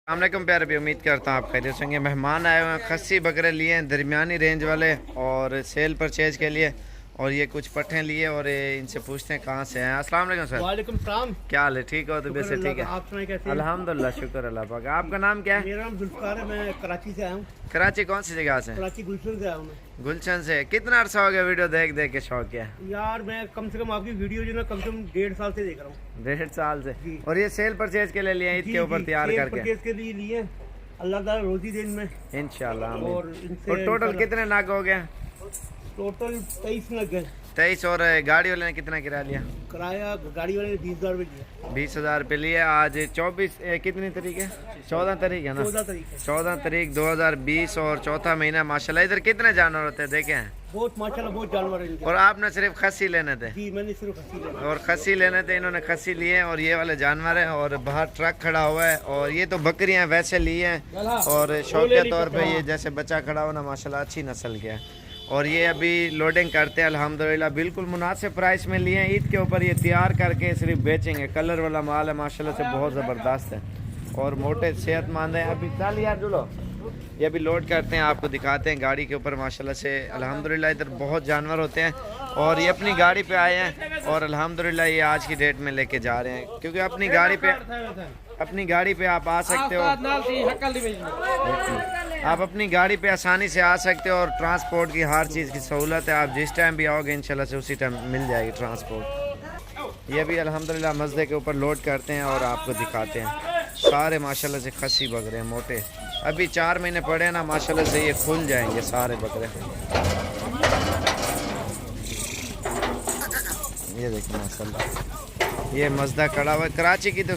अस्सलामुअलैकुम प्यारे भी, उम्मीद करता हूँ आप खैरियत से होंगे। मेहमान आए हुए हैं, खस्सी बकरे लिए हैं दरमियानी रेंज वाले और सेल परचेज के लिए। और ये कुछ पट्ठे लिए और इनसे पूछते हैं कहाँ से हैं। अस्सलाम वालेकुम सर। वालेकुम सलाम। क्या हाल है? ठीक हो? तो वैसे ठीक है, आप सुनाए कैसे हैं? अल्हम्दुलिल्लाह, शुक्र अल्लाह पाक। आपका नाम क्या है? मेरा नाम जुल्फकार है, मैं कराची से आया हूँ। कराची कौन सी जगह से? कराची गुलशन से आया हूँ मैं। गुलशन से। कितना अर्सा हो गया वीडियो देख देख के शौक किया? यार मैं कम से कम आपकी वीडियो जो ना कम से कम 1.5 साल से देख रहा हूँ। 1.5 साल से। जी। और ये सेल परचेज के लिए लिए ईद के ऊपर तैयार सेल करके? परचेज के लिए अल्लाह ताला रोजी दे इनमें इंशाल्लाह आमीन। और इनसे और टोटल कितने नाग हो गया? टोटल 23 लग गए। 23। और गाड़ी वाले ने कितना किराया लिया? किराया गाड़ी वाले ने 20,000 रुपये दिया। 20,000 रुपये लिए। आज 24 कितनी तारीख है? 14 तारीख है ना? 14 तारीख है। 14 तारीख 2020 और चौथा महीना। माशाल्लाह इधर कितने जानवर होते हैं देखे हैं? बहुत माशाल्लाह बहुत जानवर है इनके। और आपने सिर्फ खस्सी लेने थे? जी मैंने सिर्फ खस्सी लेना। और खस्सी लेने थे, इन्होंने खस्सी लिए और ये वाले जानवर हैं। और बाहर ट्रक खड़ा हुआ है और ये तो बकरियां वैसे लिए हैं और शौकिया तौर पे ये जैसे बच्चा खड़ा हो ना, माशाल्लाह अच्छी नस्ल के है। और ये अभी लोडिंग करते हैं अल्हम्दुलिल्लाह, बिल्कुल मुनासिब प्राइस में लिए हैं। ईद के ऊपर ये तैयार करके सिर्फ बेचेंगे। कलर वाला माल है माशाल्लाह से, बहुत ज़बरदस्त है और मोटे सेहतमंद है। अभी चल यार जुलो, ये अभी लोड करते हैं, आपको दिखाते हैं गाड़ी के ऊपर। माशाल्लाह से अल्हम्दुलिल्लाह इधर बहुत जानवर होते हैं और ये अपनी गाड़ी पे आए हैं और अल्हम्दुलिल्लाह ये आज की डेट में लेके जा रहे हैं, क्योंकि अपनी गाड़ी पे आप आ सकते हो। आप अपनी गाड़ी पे आसानी से आ सकते हो और ट्रांसपोर्ट की हर चीज़ की सहूलत है। आप जिस टाइम भी आओगे इंशाल्लाह से उसी टाइम मिल जाएगी ट्रांसपोर्ट। ये भी अल्हम्दुलिल्लाह मज़दे के ऊपर लोड करते हैं और आपको दिखाते हैं। सारे माशाल्लाह से खस्सी बकरे हैं मोटे, अभी 4 महीने पड़े ना, माशाल्लाह से ये खुल जाएंगे सारे बकरे। ये देखिए माशाल्लाह, ये मज़दा खड़ा हुआ है। कराची की तो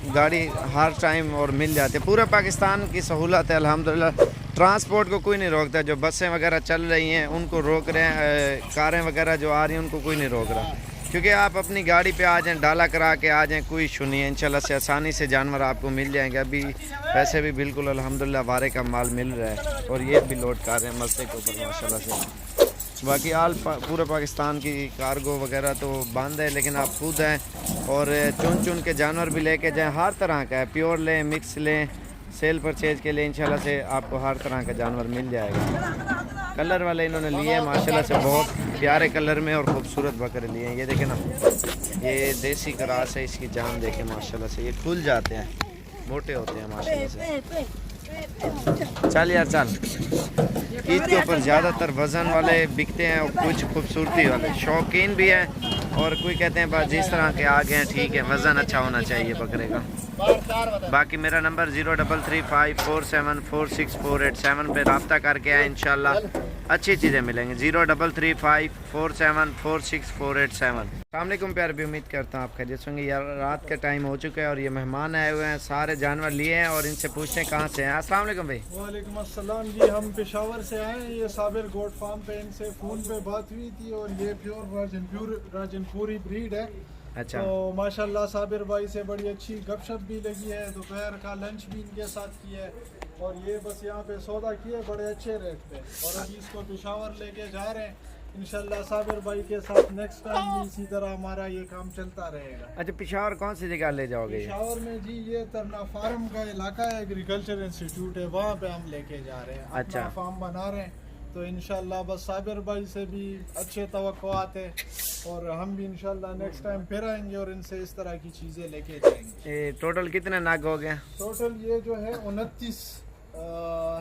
गाड़ी हर टाइम और मिल जाती है। पूरे पाकिस्तान की सहूलत है अल्हम्दुलिल्लाह, ट्रांसपोर्ट को कोई नहीं रोकता। जो बसें वगैरह चल रही हैं उनको रोक रहे हैं, कारें वगैरह जो आ रही हैं उनको कोई नहीं रोक रहा, क्योंकि आप अपनी गाड़ी पे आ जाएं, डाला करा के आ जाएं, कोई इशू नहीं है। इंशाल्लाह से आसानी से जानवर आपको मिल जाएंगे। अभी वैसे भी बिल्कुल अल्हम्दुलिल्लाह वारे का माल मिल रहा है और ये भी लोड कर रहे हैं मस्ते के ऊपर माशाल्लाह से। बाकी पूरे पाकिस्तान की कार्गो वगैरह तो बंद है, लेकिन आप खुद हैं और चुन चुन के जानवर भी लेके जाएं। हर तरह का है, प्योर लें, मिक्स लें, सेल परचेज के लिए इंशाल्लाह से आपको हर तरह का जानवर मिल जाएगा। कलर वाले इन्होंने लिए हैं माशाल्लाह से, बहुत प्यारे कलर में और ख़ूबसूरत बकरे लिए हैं। ये देखें ना, ये देसी क्रास है, इसकी जान देखें माशाल्लाह से, ये खुल जाते हैं, मोटे होते हैं माशाल्लाह से। चल यार चल। ईद के ऊपर ज़्यादातर वज़न वाले बिकते हैं और कुछ खूबसूरती वाले शौकीन भी हैं और कोई कहते हैं बस जिस तरह के आ गए हैं ठीक है, वज़न अच्छा होना चाहिए बकरे का। बाकी मेरा नंबर 0335474648 पे रब्ता करके आए, इंशाल्लाह अच्छी चीज़ें मिलेंगी। 0335474648। अस्सलामुअलैकुम प्यार भी, उम्मीद करता हूँ आप खैरियत से होंगे। यार रात का टाइम हो चुका है और ये मेहमान आए हुए हैं, सारे जानवर लिए हैं और इनसे पूछते हैं कहाँ से हैं। अस्सलाम वालेकुम भाई। वालेकुम अस्सलाम जी, हम पेशावर से आए हैं। ये साबिर गोट फार्म पे इनसे फ़ोन पे बात हुई थी और ये प्योर राजनपुरी ब्रीड है। अच्छा। तो माशाल्लाह साबिर भाई से बड़ी अच्छी गपशप भी लगी है, दोपहर का लंच भी इनके साथ किया है और ये बस यहाँ पे सौदा किए बड़े अच्छे रेट पे और अभी इसको पेशावर लेके जा रहे हैं। इंशाल्लाह साबिर भाई के साथ नेक्स्ट टाइम भी इसी तरह हमारा ये काम चलता रहेगा। अच्छा, पेशावर कौन सी जगह ले जाओगे? पेशावर में जी ये तरना फार्म का इलाका है, एग्रीकल्चर इंस्टीट्यूट है, वहाँ पे हम लेके जा रहे हैं। अच्छा। अपना फार्म बना रहे हैं तो इंशाल्लाह बस साबिर भाई से भी अच्छे तवक्कुआत है और हम भी इंशाल्लाह नेक्स्ट टाइम फिर आएंगे और इनसे इस तरह की चीज़ें लेके जाएंगे। टोटल कितने नाग हो गए? टोटल ये जो है 29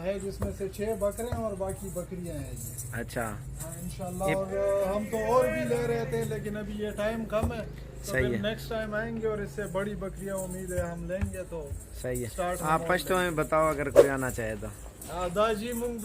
है, जिसमें से 6 बकरे हैं और बाकी बकरियां हैं ये। अच्छा। इंशाल्लाह और हम तो और भी ले रहे थे लेकिन अभी ये टाइम कम है, तो सही है। नेक्स्ट टाइम आएंगे और इससे बड़ी बकरियां उम्मीद है हम लेंगे। तो सही है। स्टार्ट आप पश्तो में बताओ अगर कोई आना चाहे तो। दाजी मुंग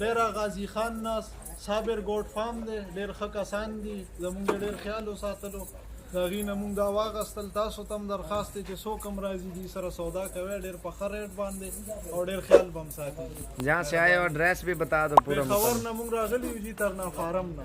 डेरा गाजी खान ना साबिर गोट फार्म दे डेर खकासान दी जमुंग डेर ख्याल सातलो दागी नमुंग दावा गस्तल तासो तम दरखास्त के सो कम राजी दी सर सौदा कवे डेर पखर रेट बांधे और डेर ख्याल बम साथी। जहाँ से आए और एड्रेस भी बता दो पूरा। खबर नमुंग रागली जी तरना फार्म ना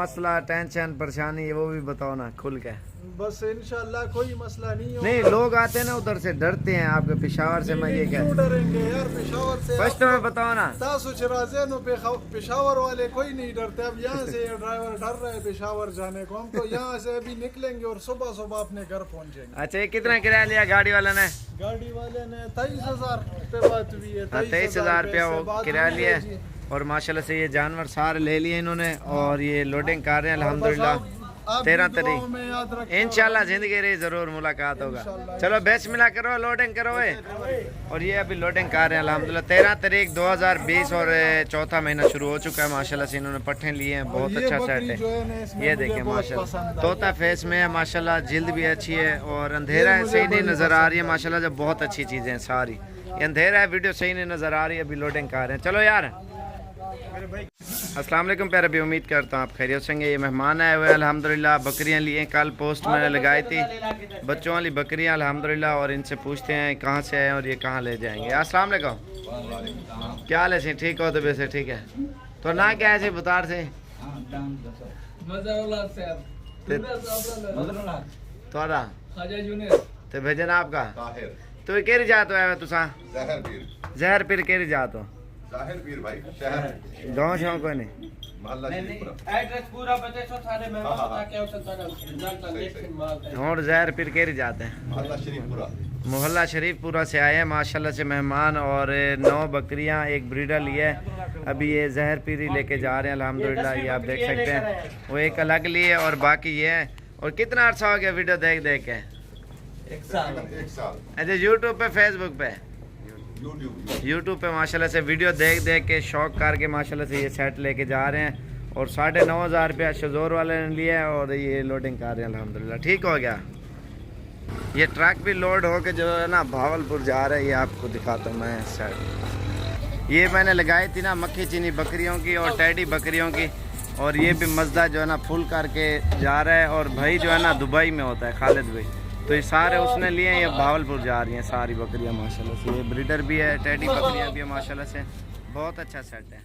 मसला टेंशन परेशानी है वो भी बताओ ना खुल के। बस इंशाल्लाह कोई मसला नहीं होगा। नहीं लोग आते हैं ना उधर से डरते हैं आपके पेशावर से, मैं ये कह क्यों डरेंगे यार, पेशावर से फर्स्ट में बताओ ना। तासु चराजे नो पेशावर वाले कोई नहीं डरते। अब यहाँ से ड्राइवर डर रहा है पेशावर जाने को, हम तो यहाँ से अभी निकलेंगे और सुबह सुबह अपने घर पहुँचेंगे। अच्छा ये कितना किराया लिया गाड़ी वाले ने? गाड़ी वाले ने 23,000 पे बात हुई है। 23,000 रुपया वो किराया लिया और माशाल्लाह से ये जानवर सारे ले लिए इन्होंने और ये लोडिंग कर रहे हैं अल्हम्दुलिल्लाह। 13 तारीख इंशाल्लाह जिंदगी रही जरूर मुलाकात होगा। चलो बिस्मिल्लाह करो, लोडिंग करो वे। और ये अभी लोडिंग कर रहे हैं अल्हम्दुलिल्लाह। 13 तारीख 2020 और चौथा महीना शुरू हो चुका है माशाल्लाह से। इन्होंने पट्ठे लिए हैं, बहुत अच्छा सेट है। ये देखें माशाल्लाह तोता फेस में है माशाल्लाह, जिल्द भी अच्छी है और अंधेरा है सही नहीं नज़र आ रही है माशाल्लाह। जब बहुत अच्छी चीज़ें हैं सारी, ये अंधेरा है वीडियो सही नहीं नज़र आ रही है। अभी लोडिंग कर रहे हैं। चलो यार अस्सलाम वालेकुम प्यारे, भी उम्मीद करता हूँ आप खैरियत से होंगे। ये मेहमान आए हुए अल्हम्दुलिल्लाह, बकरियाँ लिए। कल पोस्ट मैंने लगाई थी बच्चों वाली बकरियाँ अल्हम्दुलिल्लाह, और इनसे पूछते हैं कहाँ से आए और ये कहाँ ले जाएंगे। अस्सलाम वालेकुम, क्या हाल है? ठीक हो तो वैसे ठीक है। तो ना क्या है बुतार से थोड़ा तो भेजन आपका तो ये केरी जात हो तुसा जहर पीर केरी जात हो जाहिर पीर भाई शहर गाँव शाँव कोई नहीं मोहल्ला शरीफपुरा एड्रेस पूरा बता सो सारे मैं बता के और जहर पीर केरी जाते हैं मोहल्ला शरीफपुरा। मोहल्ला शरीफपुरा से आए हैं माशाल्लाह से मेहमान, और 9 बकरियां एक ब्रीडर लिए। अभी ये जहर पीरी लेके जा रहे हैं अल्हम्दुलिल्लाह। ये आप देख सकते हैं, वो एक अलग लिए और बाकी ये है। और कितना अर्सा हो गया वीडियो देख देख के? 1 साल। अच्छा यूट्यूब पे फेसबुक पे यूट्यूब पे माशाल्लाह से वीडियो देख देख के शौक करके माशाल्लाह से ये सेट लेके जा रहे हैं। और 9,500 रुपया शजोर वाले ने लिया है और ये लोडिंग कर रहे हैं अल्हम्दुलिल्लाह। ठीक हो गया। ये ट्रक भी लोड होके जो है ना भावलपुर जा रहा है, ये आपको दिखाता हूँ मैं सेट। ये मैंने लगाई थी ना मक्खी चीनी बकरियों की और टैडी बकरियों की, और ये भी मजदा जो है ना फुल करके जा रहा है। और भाई जो है ना दुबई में होता है, खालिद भाई, तो ये सारे उसने लिए। ये भावलपुर जा रही हैं सारी बकरियां माशाल्लाह से। ये ब्रीडर भी है, टैडी बकरियां भी है माशाल्लाह से। बहुत अच्छा सेट है।